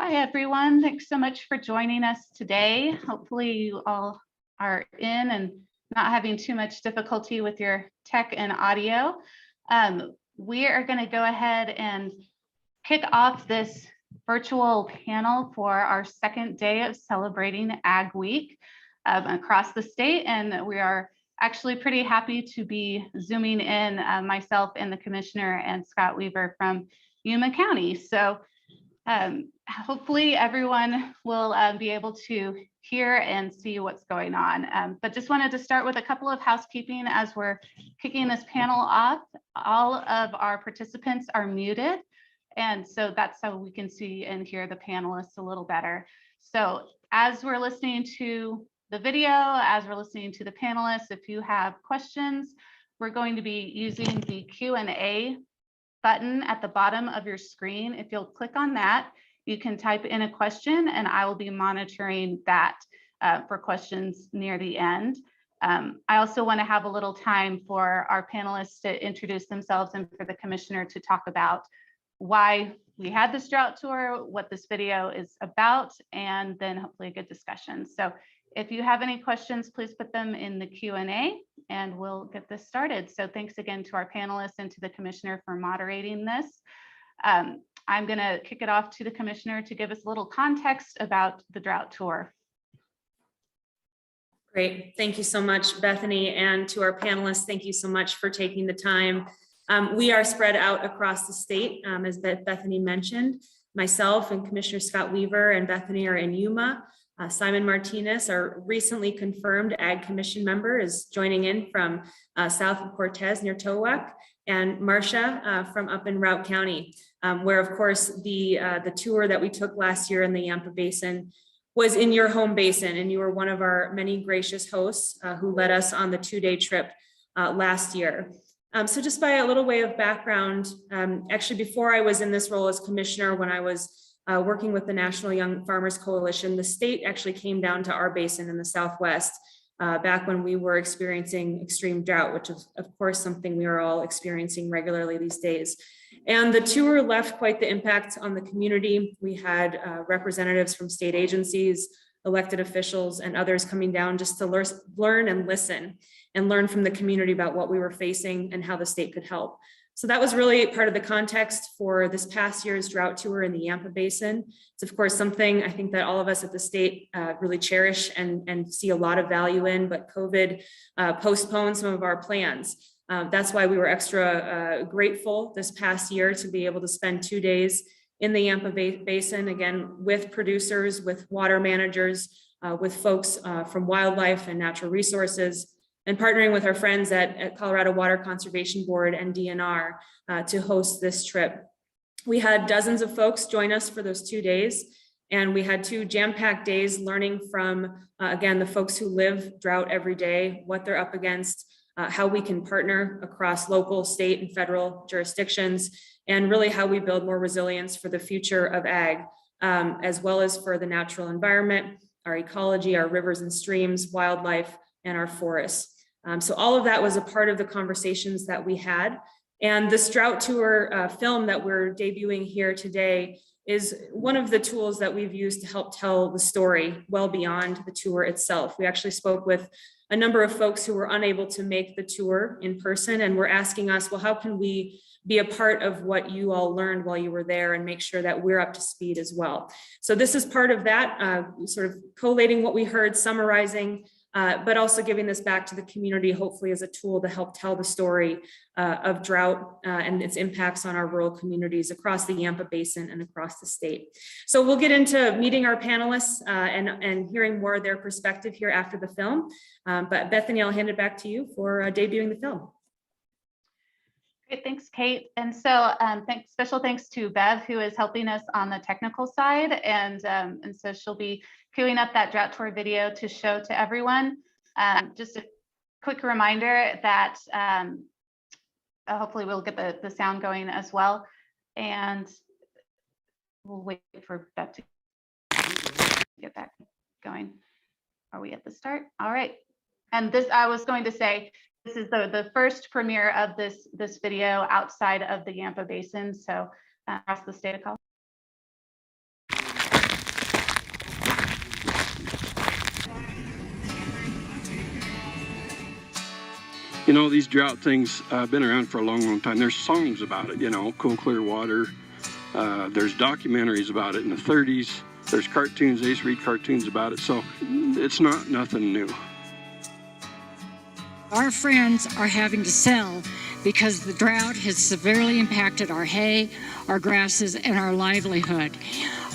Hi, everyone. Thanks so much for joining us today. Hopefully you all are in and not having too much difficulty with your tech and audio. We are going to go ahead and kick off this virtual panel for our second day of celebrating Ag Week across the state. And we are actually pretty happy to be Zooming in, myself and the commissioner and Scott Weaver from Yuma County. So hopefully everyone will be able to hear and see what's going on. But just wanted to start with a couple of housekeeping as we're kicking this panel off. All of our participants are muted. And so that's how we can see and hear the panelists a little better. So as we're listening to the video, as we're listening to the panelists, if you have questions, we're going to be using the Q&A button at the bottom of your screen. If you'll click on that, you can type in a question and I will be monitoring that for questions near the end. I also want to have a little time for our panelists to introduce themselves and for the commissioner to talk about why we had this drought tour, what this video is about, and then hopefully a good discussion. So if you have any questions, please put them in the Q&A and we'll get this started. So thanks again to our panelists and to the commissioner for moderating this. I'm going to kick it off to the commissioner to give us a little context about the drought tour. Great. Thank you so much, Bethany, and to our panelists, thank you so much for taking the time. We are spread out across the state, as Bethany mentioned. Myself and Commissioner Scott Weaver and Bethany are in Yuma. Simon Martinez, our recently confirmed Ag Commission member, is joining in from south of Cortez near Towak, and Marcia from up in Drought County, where of course the tour that we took last year in the Yampa Basin was in your home basin, and you were one of our many gracious hosts who led us on the 2-day trip last year. So just by a little way of background, actually before I was in this role as commissioner, when I was working with the National Young Farmers Coalition, the state actually came down to our basin in the Southwest back when we were experiencing extreme drought, which is of course something we are all experiencing regularly these days. And the tour left quite the impact on the community. We had representatives from state agencies, elected officials, and others coming down just to learn and listen and learn from the community about what we were facing and how the state could help. So that was really part of the context for this past year's drought tour in the Yampa Basin. It's of course something I think that all of us at the state really cherish and see a lot of value in, but COVID postponed some of our plans. That's why we were extra grateful this past year to be able to spend 2 days in the Yampa Basin, again, with producers, with water managers, with folks from wildlife and natural resources, and partnering with our friends at Colorado Water Conservation Board and DNR to host this trip. We had dozens of folks join us for those 2 days, and we had 2 jam-packed days learning from, again, the folks who live drought every day, what they're up against, how we can partner across local, state, and federal jurisdictions, and really how we build more resilience for the future of ag, as well as for the natural environment, our ecology, our rivers and streams, wildlife, and our forests. So all of that was a part of the conversations that we had. And this drought tour film that we're debuting here today is one of the tools that we've used to help tell the story well beyond the tour itself. We actually spoke with a number of folks who were unable to make the tour in person and were asking us, well, how can we be a part of what you all learned while you were there and make sure that we're up to speed as well. So this is part of that, sort of collating what we heard, summarizing, but also giving this back to the community, hopefully as a tool to help tell the story of drought and its impacts on our rural communities across the Yampa Basin and across the state. So we'll get into meeting our panelists and hearing more of their perspective here after the film. But Bethany, I'll hand it back to you for debuting the film. Great, thanks, Kate. And so special thanks to Bev, who is helping us on the technical side. And so she'll be queuing up that drought tour video to show to everyone. Just a quick reminder that hopefully we'll get the sound going as well. And we'll wait for Bev to get that going. Are we at the start? All right. And this, I was going to say, this is the first premiere of this video outside of the Yampa Basin, so across the state of Colorado. You know, these drought things been around for a long, long time. There's songs about it, you know, cool, clear water. There's documentaries about it in the 30s. There's cartoons, I used to read cartoons about it. So it's not nothing new. Our friends are having to sell because the drought has severely impacted our hay, our grasses, and our livelihood.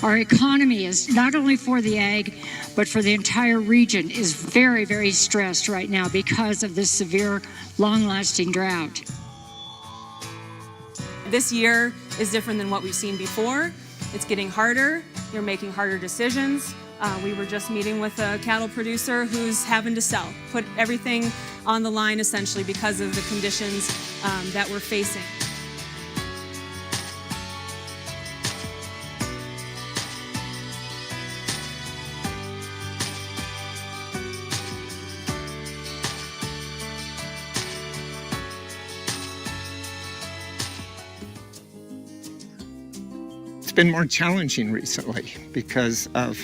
Our economy is not only for the ag, but for the entire region is very, very stressed right now because of this severe, long-lasting drought. This year is different than what we've seen before. It's getting harder. You're making harder decisions. We were just meeting with a cattle producer who's having to sell, put everything on the line essentially because of the conditions that we're facing. It's been more challenging recently because of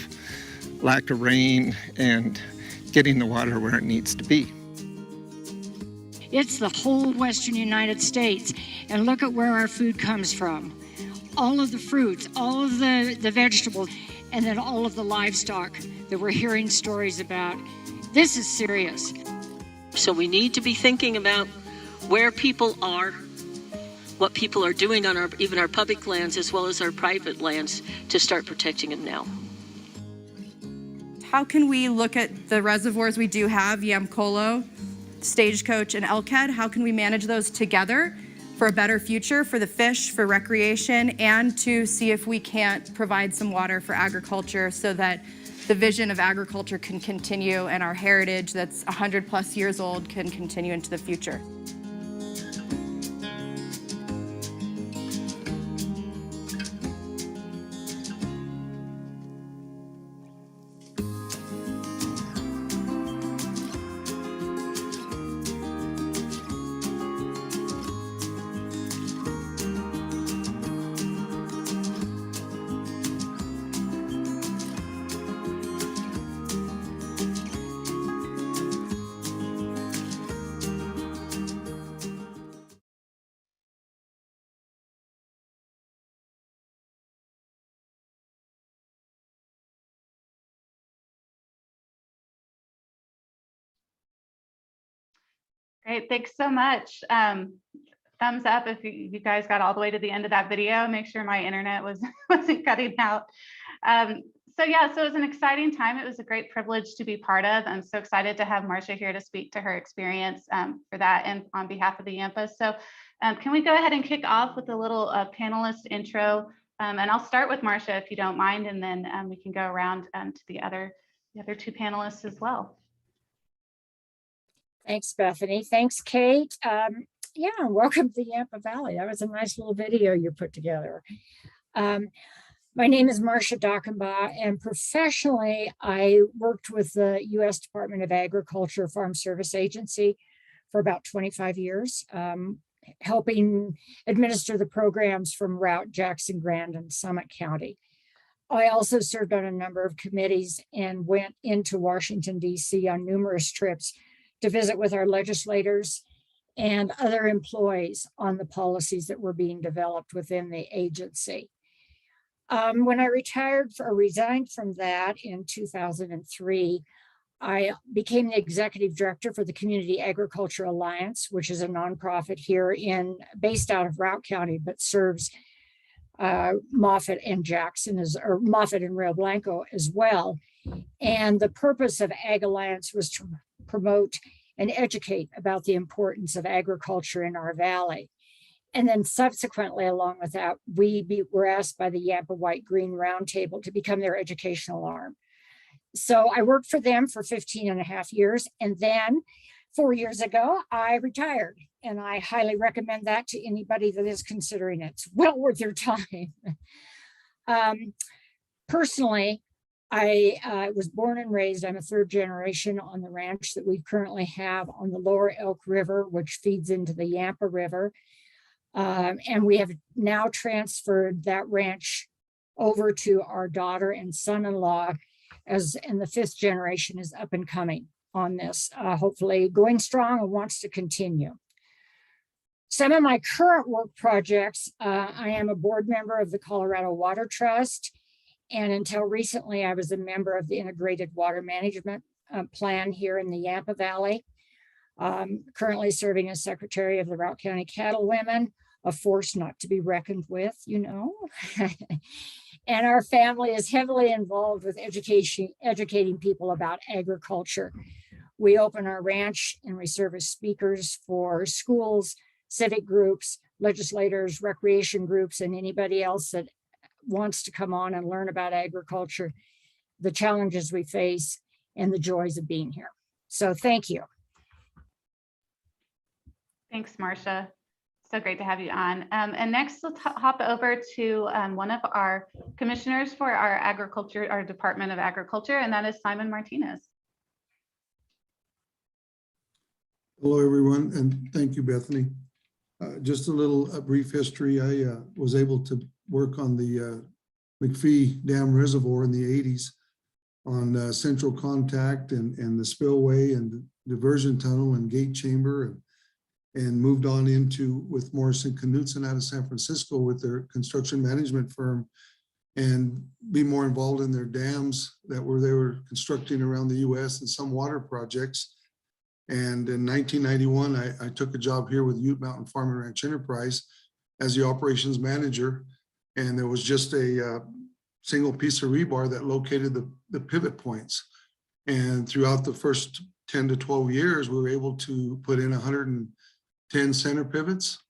lack of rain and getting the water where it needs to be. It's the whole western United States, and look at where our food comes from. All of the fruits, all of the vegetables, and then all of the livestock that we're hearing stories about. This is serious. So we need to be thinking about where people are, what people are doing on even our public lands as well as our private lands to start protecting them now. How can we look at the reservoirs we do have, Yamcolo, Stagecoach, and Elkhead? How can we manage those together for a better future for the fish, for recreation, and to see if we can't provide some water for agriculture so that the vision of agriculture can continue and our heritage that's 100+ years old can continue into the future. Great, thanks so much. Thumbs up if you guys got all the way to the end of that video. Make sure my internet wasn't cutting out. So yeah, so it was an exciting time. It was a great privilege to be part of. I'm so excited to have Marcia here to speak to her experience for that and on behalf of the Yampa. So can we go ahead and kick off with a little panelist intro? And I'll start with Marcia if you don't mind, and then we can go around to the other two panelists as well. Thanks, Bethany. Thanks, Kate. Yeah, welcome to the Yampa Valley. That was a nice little video you put together. My name is Marcia Doyle, and professionally, I worked with the U.S. Department of Agriculture Farm Service Agency for about 25 years, helping administer the programs from Drought, Jackson, Grand, and Summit County. I also served on a number of committees and went into Washington, D.C. on numerous trips to visit with our legislators and other employees on the policies that were being developed within the agency. When I resigned from that in 2003, I became the executive director for the Community Agriculture Alliance, which is a nonprofit here based out of Drought County, but serves Moffett and Jackson, or Moffett and Rio Blanco as well. And the purpose of Ag Alliance was to promote and educate about the importance of agriculture in our valley. And then subsequently, along with that, we were asked by the Yampa White Green Roundtable to become their educational arm. So I worked for them for 15.5 years. And then 4 years ago, I retired. And I highly recommend that to anybody that is considering it. It's well worth your time. Personally, I was born and raised, I'm a third generation on the ranch that we currently have on the lower Elk River, which feeds into the Yampa River. And we have now transferred that ranch over to our daughter and son-in-law, and the 5th generation is up and coming on this, hopefully going strong and wants to continue. Some of my current work projects, I am a board member of the Colorado Water Trust, and until recently, I was a member of the Integrated Water Management Plan here in the Yampa Valley. Currently serving as secretary of the Drought County Cattlewomen, a force not to be reckoned with, you know. And our family is heavily involved with educating people about agriculture. We open our ranch and we serve as speakers for schools, civic groups, legislators, recreation groups, and anybody else that wants to come on and learn about agriculture, the challenges we face, and the joys of being here. So thank you. Thanks, Marcia. So great to have you on. And next, let's hop over to one of our commissioners for our Department of Agriculture, and that is Simon Martinez. Hello, everyone, and thank you, Bethany. Just a brief history. I was able to work on the McPhee Dam Reservoir in the 80s on central contact and the spillway and diversion tunnel and gate chamber, and moved on into with Morrison Knudsen out of San Francisco with their construction management firm, and be more involved in their dams that they were constructing around the US and some water projects. And in 1991, I took a job here with Ute Mountain Farm and Ranch Enterprise as the operations manager. And there was just a single piece of rebar that located the pivot points. And throughout the first 10 to 12 years, we were able to put in 110 center pivots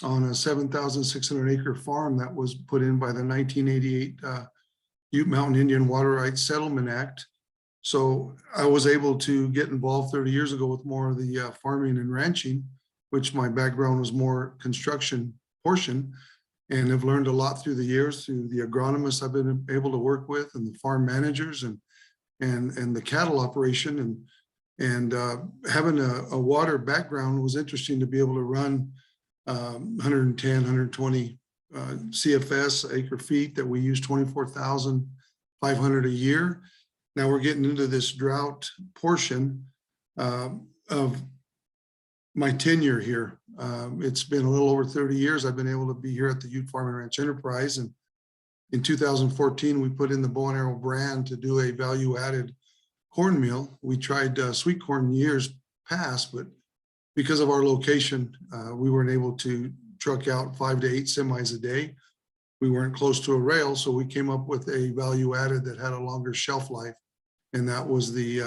on a 7,600 acre farm that was put in by the 1988 Ute Mountain Indian Water Rights Settlement Act. So I was able to get involved 30 years ago with more of the farming and ranching, which my background was more construction portion, and have learned a lot through the years through the agronomists I've been able to work with, and the farm managers, and the cattle operation, and having a water background was interesting to be able to run 110, 120 CFS acre feet that we use 24,500 a year. Now we're getting into this drought portion of my tenure here. It's been a little over 30 years. I've been able to be here at the Ute Farm and Ranch Enterprise. And in 2014, we put in the Bow and Arrow brand to do a value-added cornmeal. We tried sweet corn years past, but because of our location, we weren't able to truck out 5 to 8 semis a day. We weren't close to a rail, so we came up with a value-added that had a longer shelf life. And that was the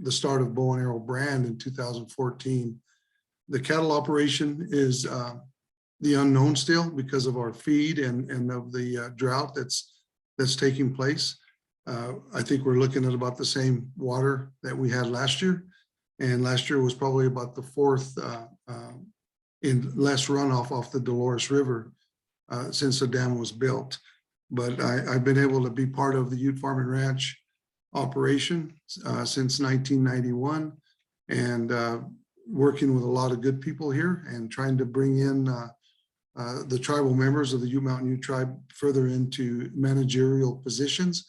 start of Bow and Arrow brand in 2014. The cattle operation is the unknown still because of our feed and of the drought that's taking place. I think we're looking at about the same water that we had last year. And last year was probably about the fourth in less runoff off the Dolores River since the dam was built. But I've been able to be part of the Ute Farm and Ranch operation since 1991, and working with a lot of good people here and trying to bring in the tribal members of the Ute Mountain Ute tribe further into managerial positions.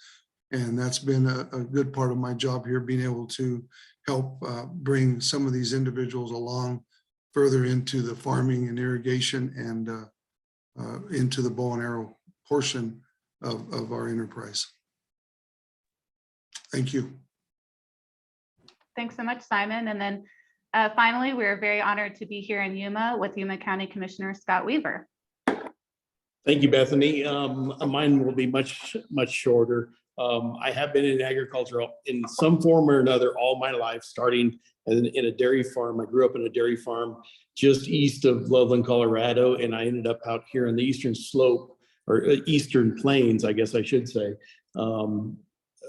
And that's been a good part of my job here, being able to help bring some of these individuals along further into the farming and irrigation and into the Bow and Arrow portion of our enterprise. Thank you. Thanks so much, Simon. And then finally, we're very honored to be here in Yuma with Yuma County Commissioner Scott Weaver. Thank you, Bethany. Mine will be much shorter. I have been in agriculture in some form or another all my life, starting in a dairy farm. I grew up in a dairy farm just east of Loveland, Colorado, and I ended up out here on the eastern slope, or eastern plains, I guess I should say,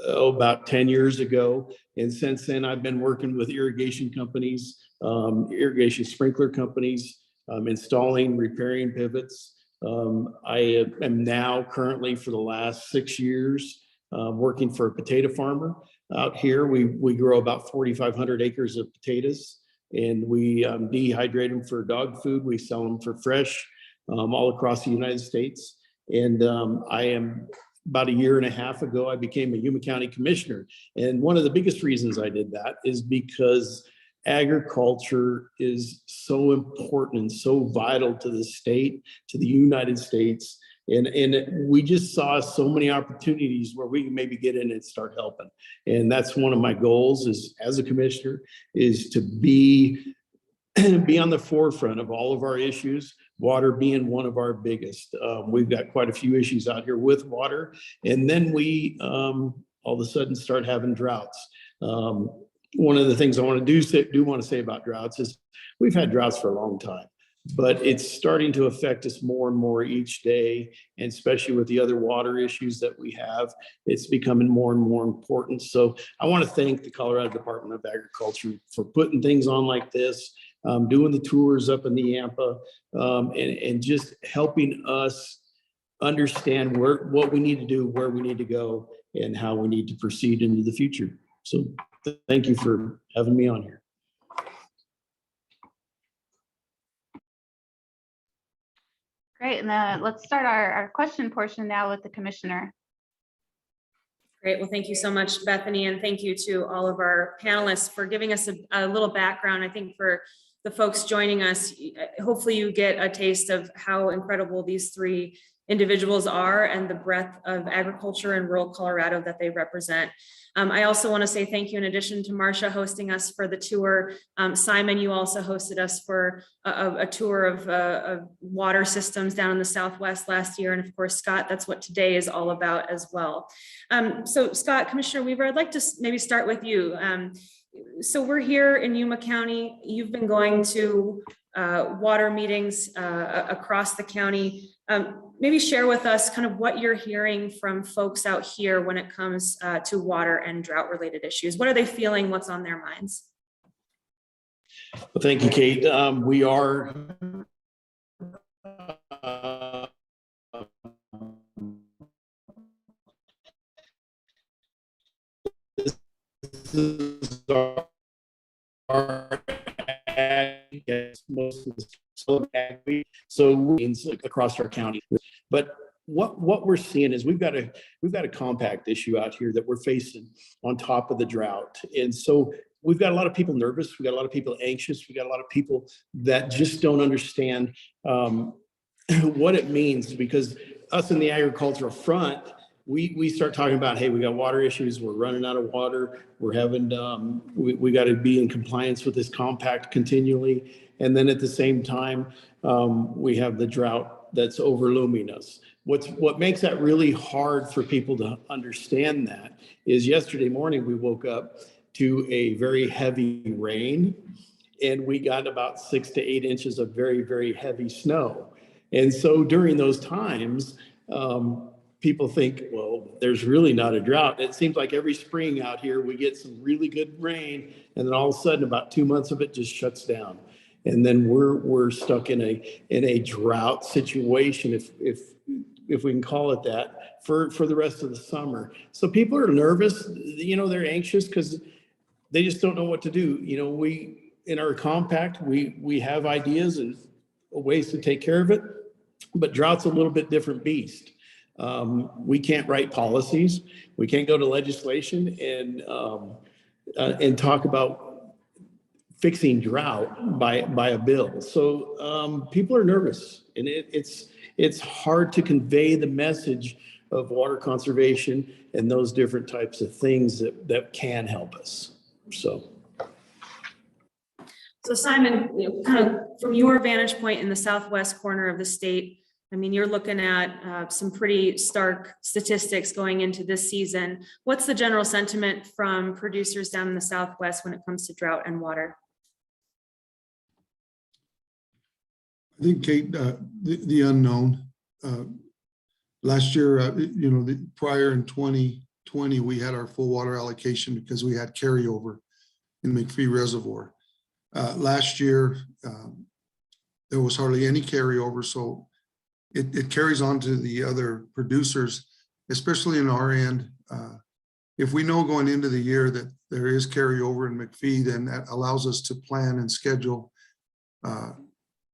about 10 years ago. And since then, I've been working with irrigation companies, irrigation sprinkler companies, installing, repairing pivots. I am now currently, for the last 6 years, working for a potato farmer out here. We grow about 4,500 acres of potatoes, and we dehydrate them for dog food. We sell them for fresh all across the United States. And I am about a year and a half ago, I became a Yuma County commissioner. And one of the biggest reasons I did that is because agriculture is so important and so vital to the state, to the United States. And we just saw so many opportunities where we can maybe get in and start helping. And that's one of my goals is, as a commissioner, is to be on the forefront of all of our issues, water being one of our biggest. We've got quite a few issues out here with water. And then we all of a sudden start having droughts. One of the things I want to say about droughts is we've had droughts for a long time, but it's starting to affect us more and more each day. And especially with the other water issues that we have, it's becoming more and more important. So I want to thank the Colorado Department of Agriculture for putting things on like this, doing the tours up in the Yampa, and just helping us understand what we need to do, where we need to go, and how we need to proceed into the future. So thank you for having me on here. Great, and let's start our question portion now with the commissioner. Great. Well, thank you so much, Bethany, and thank you to all of our panelists for giving us a little background. I think for the folks joining us, hopefully you get a taste of how incredible these three individuals are and the breadth of agriculture in rural Colorado that they represent. I also want to say thank you in addition to Marcia hosting us for the tour. Simon, you also hosted us for a tour of water systems down in the Southwest last year. And of course, Scott, that's what today is all about as well. So Scott, Commissioner Weaver, I'd like to maybe start with you. So we're here in Yuma County. You've been going to water meetings across the county. Maybe share with us kind of what you're hearing from folks out here when it comes to water and drought related issues. What are they feeling? What's on their minds? Well, thank you, Kate. We are this is our most of the so across our county. But what we're seeing is we've got a compact issue out here that we're facing on top of the drought. And so we've got a lot of people nervous. We've got a lot of people anxious. We got a lot of people that just don't understand what it means, because us in the agricultural front, we start talking about, hey, we got water issues. We're running out of water. We're having, we got to be in compliance with this compact continually. And then at the same time, we have the drought that's overlooming us. What makes that really hard for people to understand that is yesterday morning, we woke up to a very heavy rain, and we got about 6 to 8 inches of very, very heavy snow. And so during those times, people think, well, there's really not a drought. It seems like every spring out here, we get some really good rain, and then all of a sudden about 2 months of it just shuts down. And then we're stuck in a drought situation, if we can call it that, for the rest of the summer. So people are nervous, they're anxious because they just don't know what to do. We, in our compact, we have ideas and ways to take care of it, but drought's a little bit different beast. We can't write policies. We can't go to legislation and talk about fixing drought by a bill. So people are nervous, and it's hard to convey the message of water conservation and those different types of things that can help us. So Simon, kind of from your vantage point in the southwest corner of the state, I mean, you're looking at some pretty stark statistics going into this season. What's the general sentiment from producers down in the Southwest when it comes to drought and water? I think, Kate, the unknown. Last year, prior in 2020, we had our full water allocation because we had carryover in McPhee Reservoir. Last year, there was hardly any carryover, so it carries on to the other producers, especially in our end. If we know going into the year that there is carryover in McPhee, then that allows us to plan and schedule.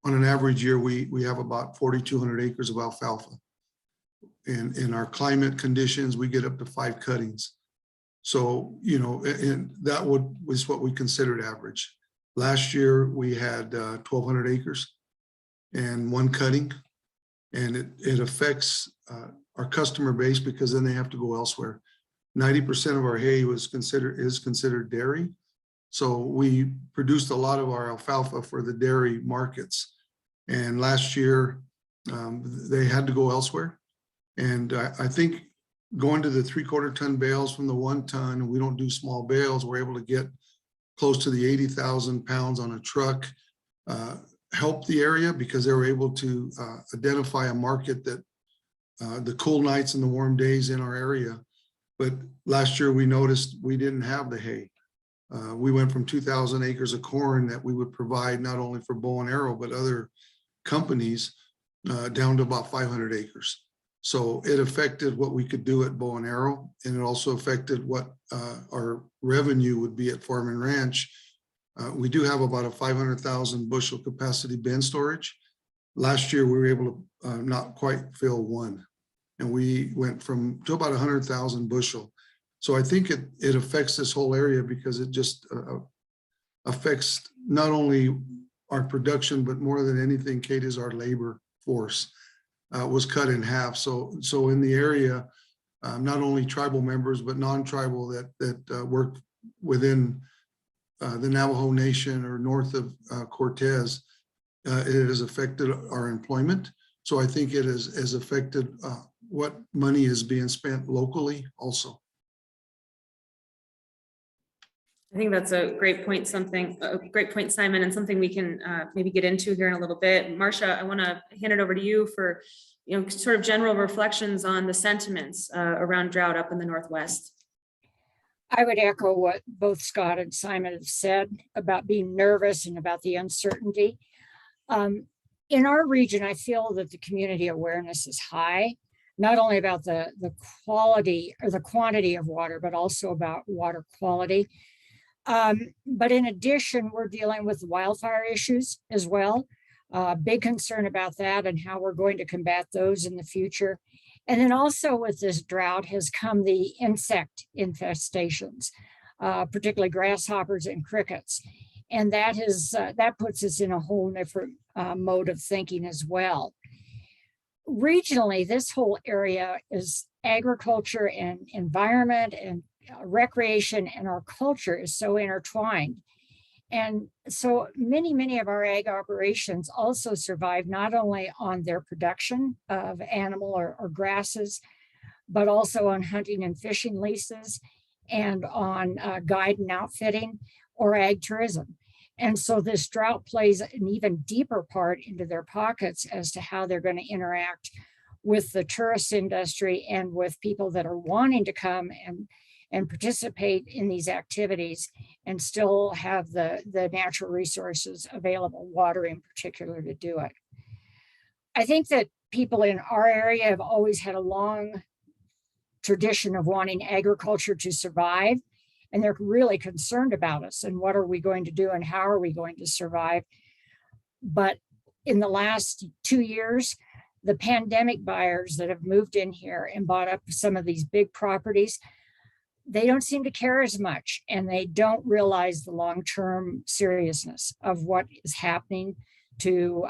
On an average year, we have about 4,200 acres of alfalfa. in our climate conditions, we get up to 5 cuttings. So, you know, and that was what we considered average. Last year, we had 1,200 acres and 1 cutting. And it affects our customer base because then they have to go elsewhere. 90% of our hay is considered dairy. So we produced a lot of our alfalfa for the dairy markets. And last year, they had to go elsewhere. And I think going to the 3/4 ton bales from the 1 ton, we don't do small bales, we're able to get close to the 80,000 pounds on a truck, help the area because they were able to identify a market that the cool nights and the warm days in our area. But last year we noticed we didn't have the hay. We went from 2,000 acres of corn that we would provide not only for bow and arrow, but other companies down to about 500 acres. So it affected what we could do at bow and arrow, and it also affected what our revenue would be at farm and ranch. We do have about a 500,000 bushel capacity bin storage. Last year, we were able to not quite fill 1, and we went to about 100,000 bushel. So I think it affects this whole area because it just affects not only our production, but more than anything, Kate, is our labor force was cut in half. So in the area, not only tribal members, but non-tribal that work within the Navajo Nation or north of Cortez, it has affected our employment. So I think it has affected what money is being spent locally also. I think that's a great point, Simon, and something we can maybe get into here in a little bit. Marcia, I want to hand it over to you for, sort of general reflections on the sentiments around drought up in the Northwest. I would echo what both Scott and Simon have said about being nervous and about the uncertainty. In our region, I feel that the community awareness is high, not only about the quality or the quantity of water, but also about water quality. But in addition, we're dealing with wildfire issues as well. Big concern about that and how we're going to combat those in the future. And then also with this drought has come the insect infestations, particularly grasshoppers and crickets. And that puts us in a whole different mode of thinking as well. Regionally, this whole area is agriculture and environment and recreation, and our culture is so intertwined. And so many of our ag operations also survive not only on their production of animal or grasses, but also on hunting and fishing leases and on guide and outfitting or ag tourism. And so this drought plays an even deeper part into their pockets as to how they're going to interact with the tourist industry and with people that are wanting to come and participate in these activities and still have the natural resources available, water in particular, to do it. I think that people in our area have always had a long tradition of wanting agriculture to survive, and they're really concerned about us and what are we going to do and how are we going to survive. But in the last 2 years, the pandemic buyers that have moved in here and bought up some of these big properties, they don't seem to care as much, and they don't realize the long-term seriousness of what is happening to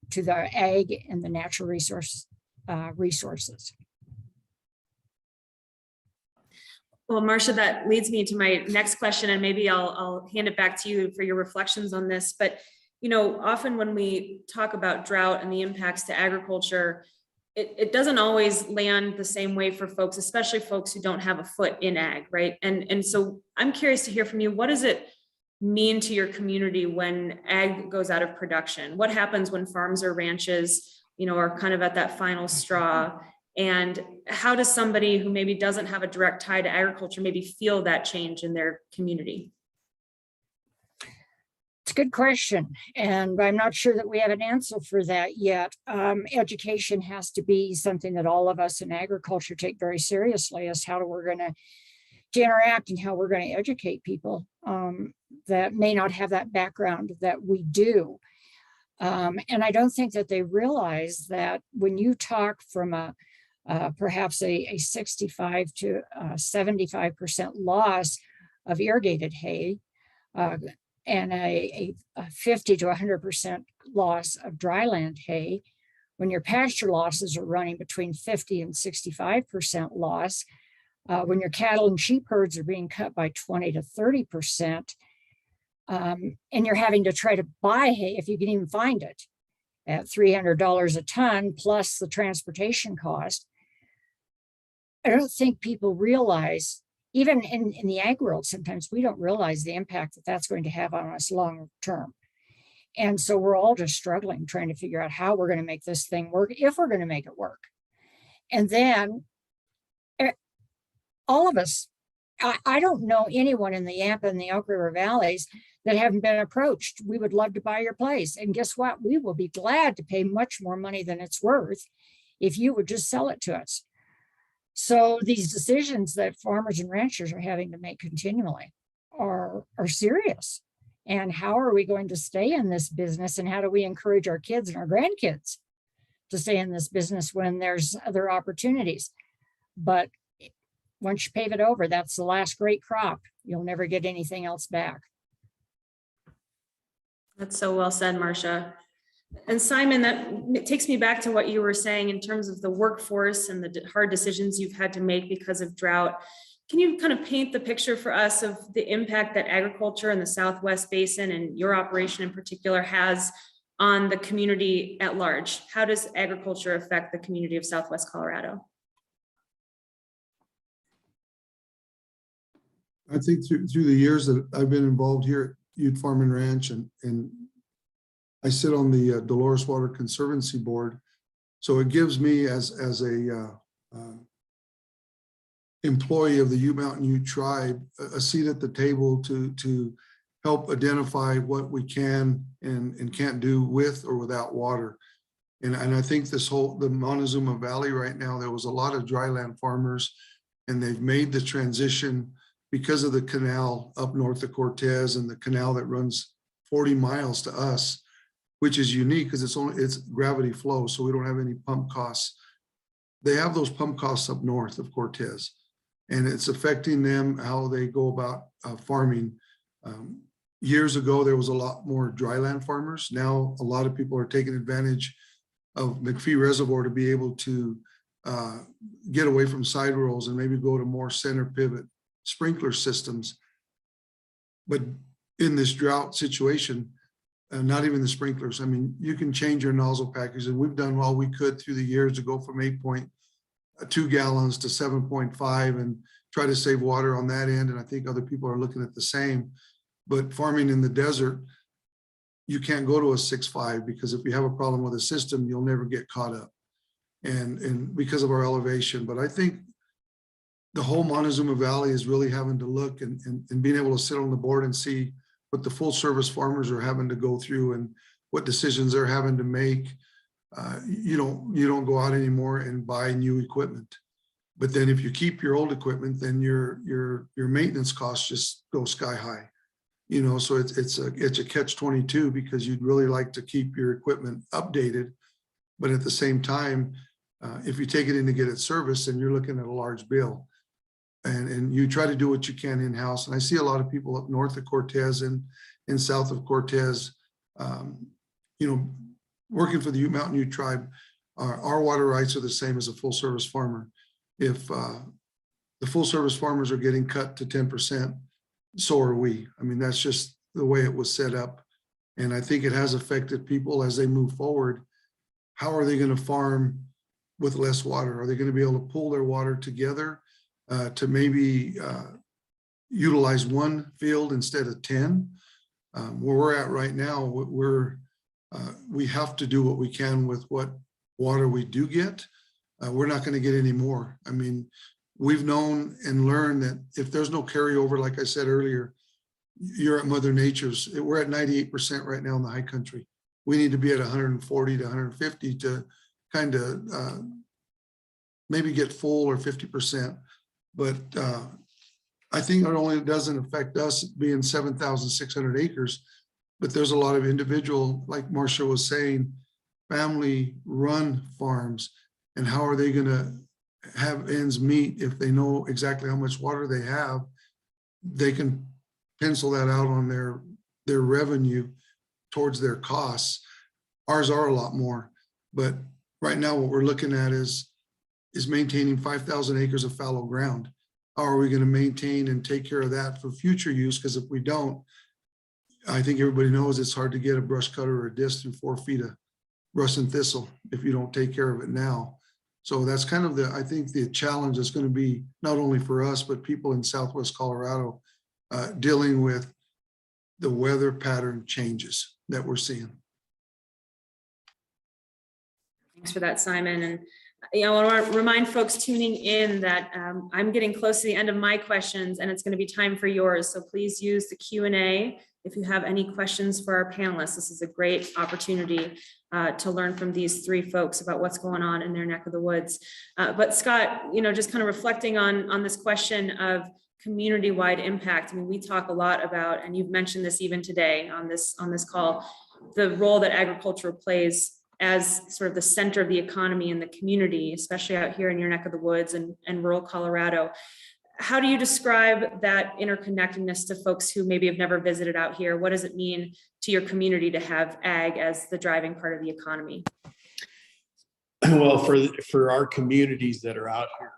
the ag and the natural resources. Well, Marcia, that leads me to my next question, and maybe I'll hand it back to you for your reflections on this. But often when we talk about drought and the impacts to agriculture, it doesn't always land the same way for folks, especially folks who don't have a foot in ag, right? And so I'm curious to hear from you, what does it mean to your community when ag goes out of production? What happens when farms or ranches, are kind of at that final straw? And how does somebody who maybe doesn't have a direct tie to agriculture maybe feel that change in their community? It's a good question, and I'm not sure that we have an answer for that yet. Education has to be something that all of us in agriculture take very seriously, as how we're going to interact and how we're going to educate people that may not have that background that we do. And I don't think that they realize that when you talk from a perhaps a 65 to 75% loss of irrigated hay, and a 50 to 100% loss of dryland hay. When your pasture losses are running between 50 and 65% loss, when your cattle and sheep herds are being cut by 20 to 30%, and you're having to try to buy hay if you can even find it at $300 a ton plus the transportation cost. I don't think people realize, even in the ag world, sometimes we don't realize the impact that that's going to have on us long term. And so we're all just struggling, trying to figure out how we're going to make this thing work, if we're going to make it work. And then all of us, I don't know anyone in the Yampa and the Elk River valleys that haven't been approached. We would love to buy your place. And guess what? We will be glad to pay much more money than it's worth if you would just sell it to us. So these decisions that farmers and ranchers are having to make continually are serious. And how are we going to stay in this business? And how do we encourage our kids and our grandkids to stay in this business when there's other opportunities? But once you pave it over, that's the last great crop. You'll never get anything else back. That's so well said, Marcia. And Simon, that takes me back to what you were saying in terms of the workforce and the hard decisions you've had to make because of drought. Can you kind of paint the picture for us of the impact that agriculture in the Southwest Basin and your operation in particular has on the community at large? How does agriculture affect the community of Southwest Colorado? I think through the years that I've been involved here at Ute Farm and Ranch, and I sit on the Dolores Water Conservancy board. So it gives me as a employee of the Yuma Ute tribe a seat at the table to help identify what we can and can't do with or without water. And I think the Montezuma Valley right now, there was a lot of dryland farmers, and they've made the transition because of the canal up north of Cortez and the canal that runs 40 miles to us, which is unique because it's gravity flow, so we don't have any pump costs. They have those pump costs up north of Cortez, and it's affecting them how they go about farming. Years ago, there was a lot more dryland farmers. Now, a lot of people are taking advantage of McPhee Reservoir to be able to get away from side rows and maybe go to more center pivot sprinkler systems. But in this drought situation, not even the sprinklers. I mean, you can change your nozzle package, and we've done all we could through the years to go from 8.2 gallons to 7.5 and try to save water on that end. And I think other people are looking at the same. But farming in the desert, you can't go to a 6.5 because if you have a problem with the system, you'll never get caught up. And because of our elevation. But I think the whole Montezuma Valley is really having to look and being able to sit on the board and see what the full service farmers are having to go through and what decisions they're having to make. You don't go out anymore and buy new equipment. But then if you keep your old equipment, then your maintenance costs just go sky high. You know, so it's a catch-22 because you'd really like to keep your equipment updated, but at the same time, if you take it in to get it serviced, then you're looking at a large bill. And you try to do what you can in-house. And I see a lot of people up north of Cortez and south of Cortez, working for the Mountain Ute tribe. Our water rights are the same as a full service farmer. If the full service farmers are getting cut to 10%, so are we. I mean, that's just the way it was set up. And I think it has affected people as they move forward. How are they going to farm with less water? Are they going to be able to pull their water together to maybe utilize one field instead of 10? Where we're at right now, we have to do what we can with what water we do get. We're not going to get any more. I mean, we've known and learned that if there's no carryover, like I said earlier, you're at Mother Nature's. We're at 98% right now in the high country. We need to be at 140 to 150 to kind of maybe get full or 50%. But I think not only doesn't affect us being 7,600 acres, but there's a lot of individual, like Marcia was saying, family run farms. And how are they going to have ends meet. If they know exactly how much water they have, they can pencil that out on their revenue towards their costs. Ours are a lot more, but right now what we're looking at is maintaining 5,000 acres of fallow ground. How are we going to maintain and take care of that for future use? Because if we don't, I think everybody knows it's hard to get a brush cutter or a disc through 4 feet of brush and thistle if you don't take care of it now. So that's kind of I think the challenge is going to be not only for us, but people in Southwest Colorado dealing with the weather pattern changes that we're seeing. Thanks for that, Simon. And I want to remind folks tuning in that I'm getting close to the end of my questions, and it's going to be time for yours. So please use the Q&A if you have any questions for our panelists. This is a great opportunity to learn from these 3 folks about what's going on in their neck of the woods. But Scott, just kind of reflecting on this question of community-wide impact. I mean, we talk a lot about, and you've mentioned this even today on this call, the role that agriculture plays as sort of the center of the economy in the community, especially out here in your neck of the woods and rural Colorado. How do you describe that interconnectedness to folks who maybe have never visited out here? What does it mean to your community to have ag as the driving part of the economy? Well, for our communities that are out here,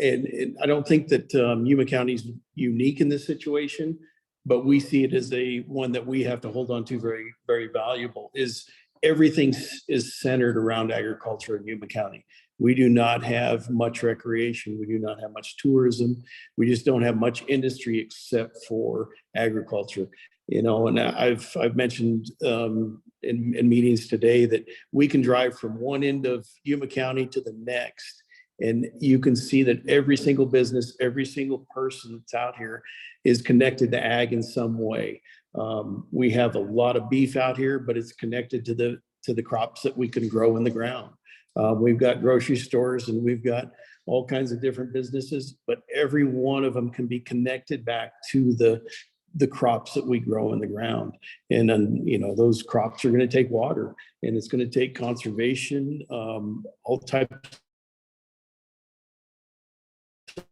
and I don't think that Yuma County is unique in this situation, but we see it as one that we have to hold on to very, very valuable. Is everything is centered around agriculture in Yuma County. We do not have much recreation. We do not have much tourism. We just don't have much industry except for agriculture. And I've mentioned in meetings today that we can drive from one end of Yuma County to the next, and you can see that every single business, every single person that's out here is connected to ag in some way. We have a lot of beef out here, but it's connected to the crops that we can grow in the ground. We've got grocery stores and we've got all kinds of different businesses, but every one of them can be connected back to the crops that we grow in the ground. And then, those crops are going to take water, and it's going to take conservation, all types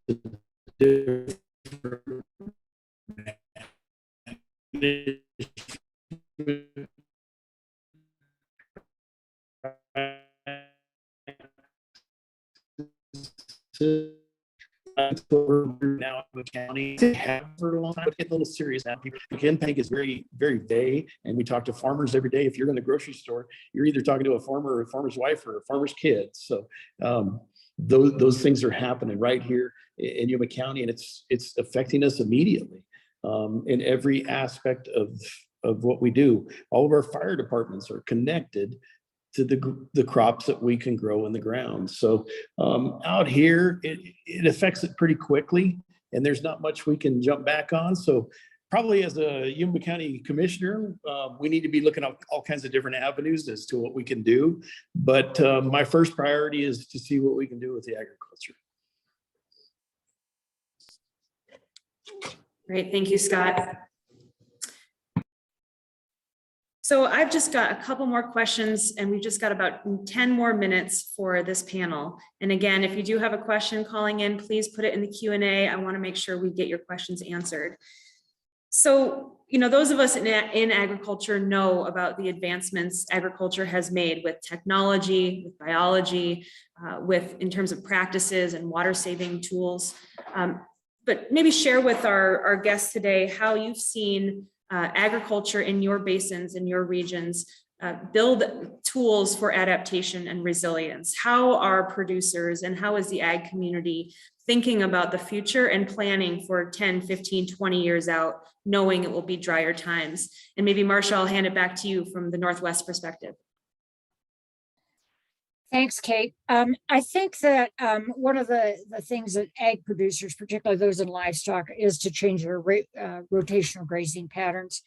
of different now in the county have for a long time, but get a little serious now. Bank is very, very vague, and we talk to farmers every day. If you're in the grocery store, you're either talking to a farmer or a farmer's wife or a farmer's kids. So those things are happening right here in Yuma County, and it's affecting us immediately in every aspect of what we do. All of our fire departments are connected to the crops that we can grow in the ground. So out here, it affects it pretty quickly, and there's not much we can jump back on. So probably as a Yuma County commissioner, we need to be looking at all kinds of different avenues as to what we can do. But my first priority is to see what we can do with the agriculture. Great, thank you, Scott. So I've just got a couple more questions, and we've just got about 10 more minutes for this panel. And again, if you do have a question calling in, please put it in the Q&A. I want to make sure we get your questions answered. So, those of us in agriculture know about the advancements agriculture has made with technology, with biology, in terms of practices and water saving tools. But maybe share with our guests today how you've seen agriculture in your basins, in your regions, build tools for adaptation and resilience. How are producers and how is the ag community thinking about the future and planning for 10, 15, 20 years out, knowing it will be drier times? And maybe Marcia, I'll hand it back to you from the Northwest perspective. Thanks, Kate. I think that one of the things that ag producers, particularly those in livestock, is to change their rotational grazing patterns,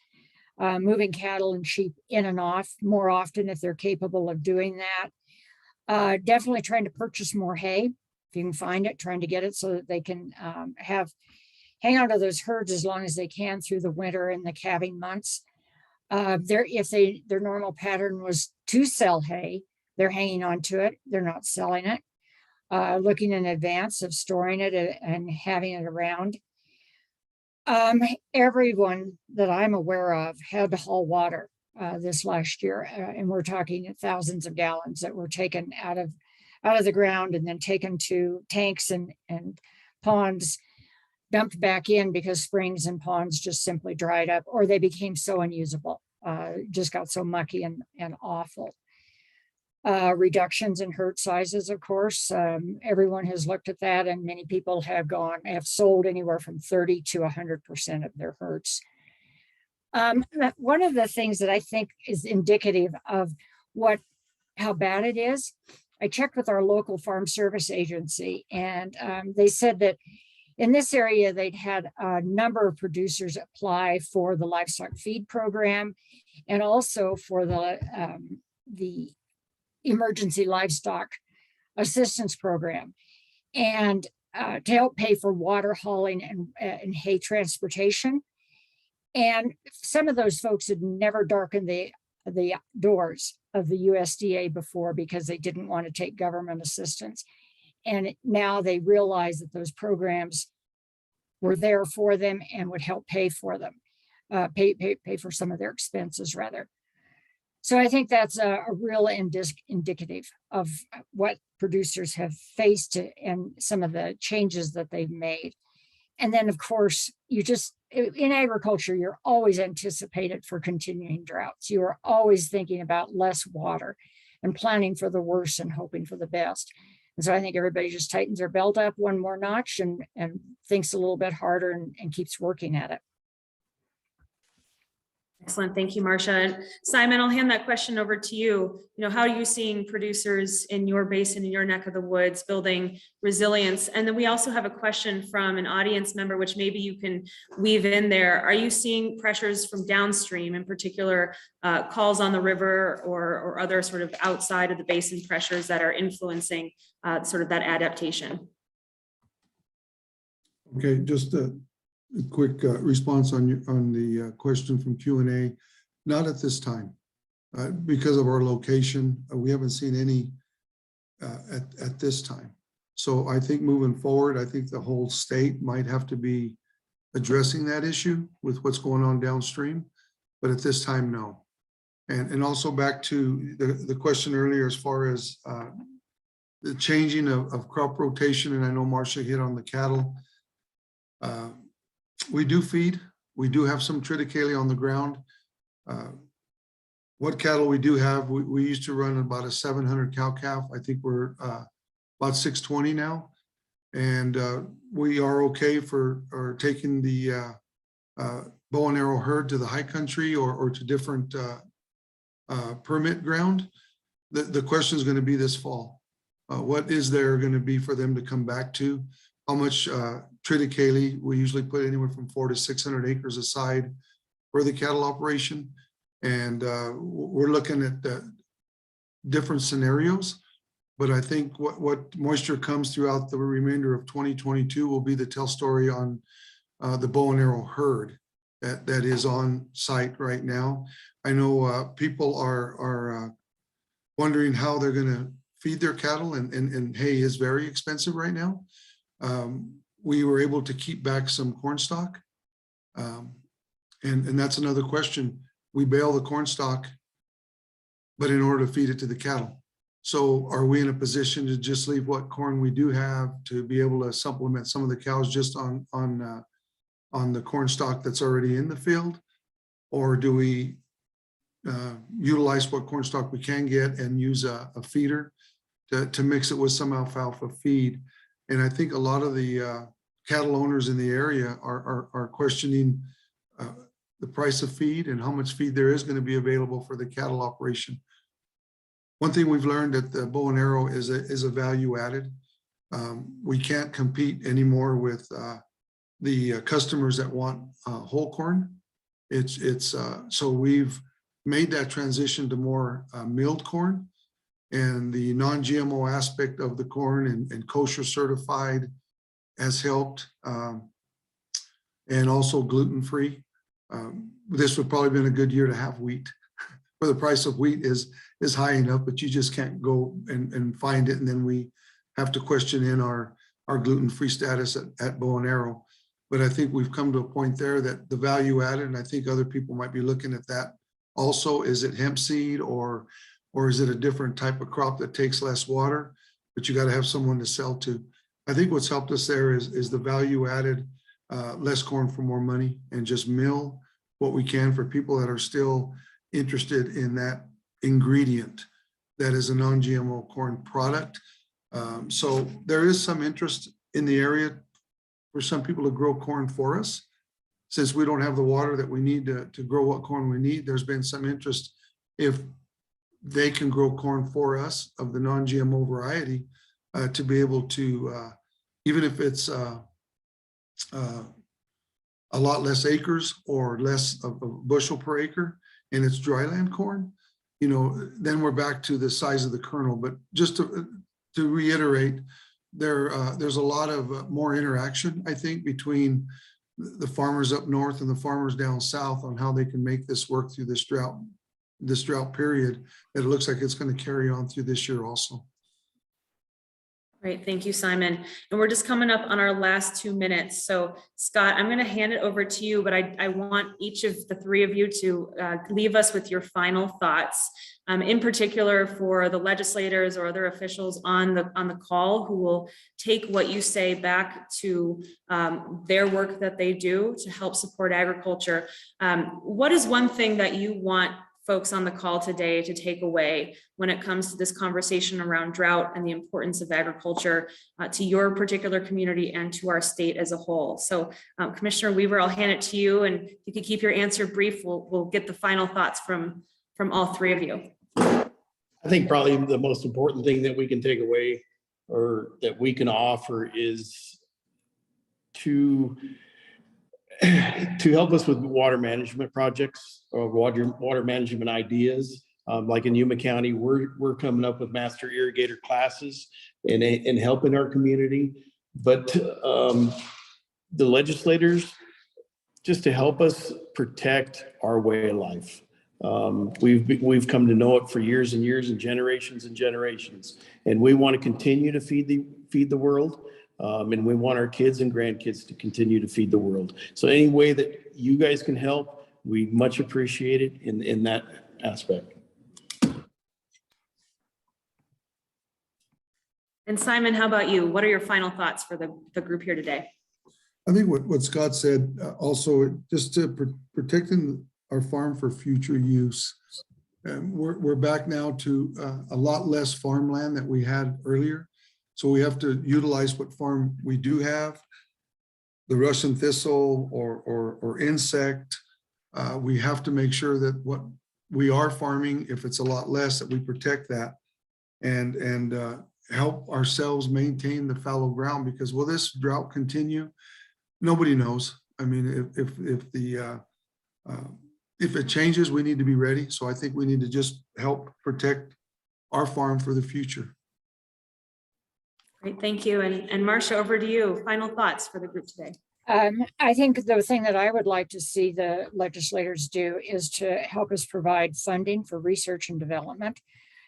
moving cattle and sheep in and off more often if they're capable of doing that. Definitely trying to purchase more hay, if you can find it, trying to get it so that they can hang on to those herds as long as they can through the winter and the calving months. If their normal pattern was to sell hay, they're hanging on to it. They're not selling it. looking in advance of storing it and having it around. Everyone that I'm aware of had to haul water this last year, and we're talking thousands of gallons that were taken out of the ground and then taken to tanks and ponds, dumped back in because springs and ponds just simply dried up, or they became so unusable, just got so mucky and awful. Reductions in herd sizes, of course, everyone has looked at that, and many people have sold anywhere from 30 to 100% of their herds. One of the things that I think is indicative of how bad it is, I checked with our local farm service agency, and they said that in this area, they'd had a number of producers apply for the livestock feed program and also for the emergency livestock assistance program, and to help pay for water hauling and hay transportation. And some of those folks had never darkened the doors of the USDA before because they didn't want to take government assistance. And now they realize that those programs were there for them and would help pay for them, pay for some of their expenses rather. So I think that's a real indicative of what producers have faced and some of the changes that they've made. And then, of course, in agriculture, you're always anticipated for continuing droughts. You are always thinking about less water and planning for the worst and hoping for the best. And so I think everybody just tightens their belt up one more notch and thinks a little bit harder and keeps working at it. Excellent. Thank you, Marcia. And Simon, I'll hand that question over to you. How are you seeing producers in your basin, in your neck of the woods, building resilience? And then we also have a question from an audience member, which maybe you can weave in there. Are you seeing pressures from downstream, in particular, calls on the river or other sort of outside of the basin pressures that are influencing sort of that adaptation? Okay, just a quick response on the question from Q&A. Not at this time, because of our location. We haven't seen any at this time. So I think moving forward, I think the whole state might have to be addressing that issue with what's going on downstream, but at this time, no. And also back to the question earlier, as far as the changing of crop rotation, and I know Marcia hit on the cattle. We do feed. We do have some triticale on the ground. What cattle we do have, we used to run about a 700 cow calf. I think we're about 620 now. And we are okay for taking the bow and arrow herd to the high country or to different permit ground. The question is going to be this fall. What is there going to be for them to come back to? How much triticale? We usually put anywhere from 400 to 600 acres aside for the cattle operation. And we're looking at different scenarios. But I think what moisture comes throughout the remainder of 2022 will be the tell story on the bow and arrow herd that is on site right now. I know people are wondering how they're going to feed their cattle, and hay is very expensive right now. We were able to keep back some corn stock. And that's another question. We bale the corn stock, but in order to feed it to the cattle. So are we in a position to just leave what corn we do have to be able to supplement some of the cows just on the corn stock that's already in the field? Or do we utilize what corn stock we can get and use a feeder to mix it with some alfalfa feed? And I think a lot of the cattle owners in the area are questioning the price of feed and how much feed there is going to be available for the cattle operation. One thing we've learned at the bow and arrow is a value added. We can't compete anymore with the customers that want whole corn. So we've made that transition to more milled corn. And the non-GMO aspect of the corn and kosher certified has helped, and also gluten-free. This would probably been a good year to have wheat. For the price of wheat is high enough, but you just can't go and find it. And then we have to question in our gluten-free status at Bow and Arrow. But I think we've come to a point there that the value added, and I think other people might be looking at that also. Is it hemp seed or is it a different type of crop that takes less water, but you got to have someone to sell to? I think what's helped us there is the value added, less corn for more money, and just mill what we can for people that are still interested in that ingredient that is a non-GMO corn product. So there is some interest in the area for some people to grow corn for us. Since we don't have the water that we need to grow what corn we need, there's been some interest if they can grow corn for us of the non-GMO variety, to be able to, even if it's a lot less acres or less of a bushel per acre, and it's dryland corn, you know, then we're back to the size of the kernel. But just to reiterate, there's a lot of more interaction, I think, between the farmers up north and the farmers down south on how they can make this work through this drought period, that it looks like it's going to carry on through this year also. Great, thank you, Simon. And we're just coming up on our last 2 minutes. So Scott, I'm going to hand it over to you, but I want each of the three of you to leave us with your final thoughts, in particular for the legislators or other officials on the call who will take what you say back to their work that they do to help support agriculture. What is one thing that you want folks on the call today to take away when it comes to this conversation around drought and the importance of agriculture to your particular community and to our state as a whole? So Commissioner Weaver, I'll hand it to you, and if you could keep your answer brief, we'll get the final thoughts from all three of you. I think probably the most important thing that we can take away or that we can offer is to help us with water management projects or water management ideas. Like in Yuma County, we're coming up with master irrigator classes and helping our community. But the legislators, just to help us protect our way of life. We've come to know it for years and years and generations, and we want to continue to feed the world. And we want our kids and grandkids to continue to feed the world. So any way that you guys can help, we much appreciate it in that aspect. And Simon, how about you? What are your final thoughts for the group here today? I think what Scott said, also just to protecting our farm for future use. We're back now to a lot less farmland that we had earlier. So we have to utilize what farm we do have. The Russian thistle or insect, we have to make sure that what we are farming, if it's a lot less, that we protect that and help ourselves maintain the fallow ground, because will this drought continue? Nobody knows. I mean, if it changes, we need to be ready. So I think we need to just help protect our farm for the future. Great, thank you. And Marcia, over to you. Final thoughts for the group today. I think the thing that I would like to see the legislators do is to help us provide funding for research and development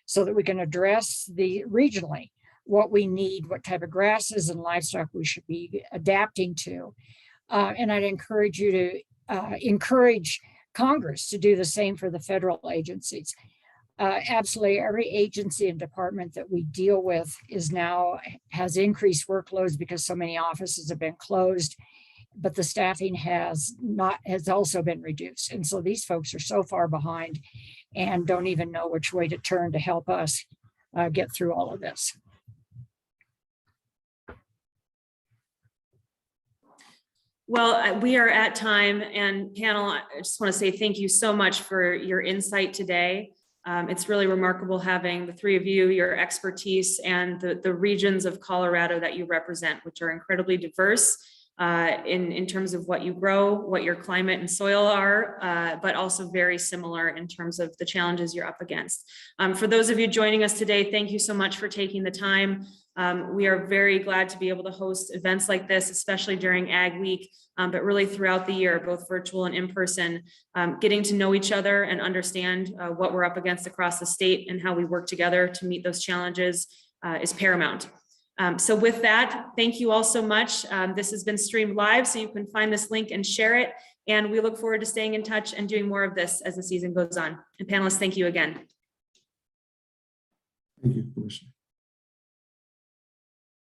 so that we can address regionally what we need, what type of grasses and livestock we should be adapting to. And I'd encourage you to encourage Congress to do the same for the federal agencies. Absolutely every agency and department that we deal with has increased workloads because so many offices have been closed, but the staffing has also been reduced. And so these folks are so far behind and don't even know which way to turn to help us get through all of this. Well, we are at time, and panel, I just want to say thank you so much for your insight today. It's really remarkable having the three of you, your expertise, and the regions of Colorado that you represent, which are incredibly diverse in terms of what you grow, what your climate and soil are, but also very similar in terms of the challenges you're up against. For those of you joining us today, thank you so much for taking the time. We are very glad to be able to host events like this, especially during Ag Week, but really throughout the year, both virtual and in person. Getting to know each other and understand what we're up against across the state and how we work together to meet those challenges is paramount. So with that, thank you all so much. This has been streamed live, so you can find this link and share it. And we look forward to staying in touch and doing more of this as the season goes on. And panelists, thank you again. Thank you, Commissioner.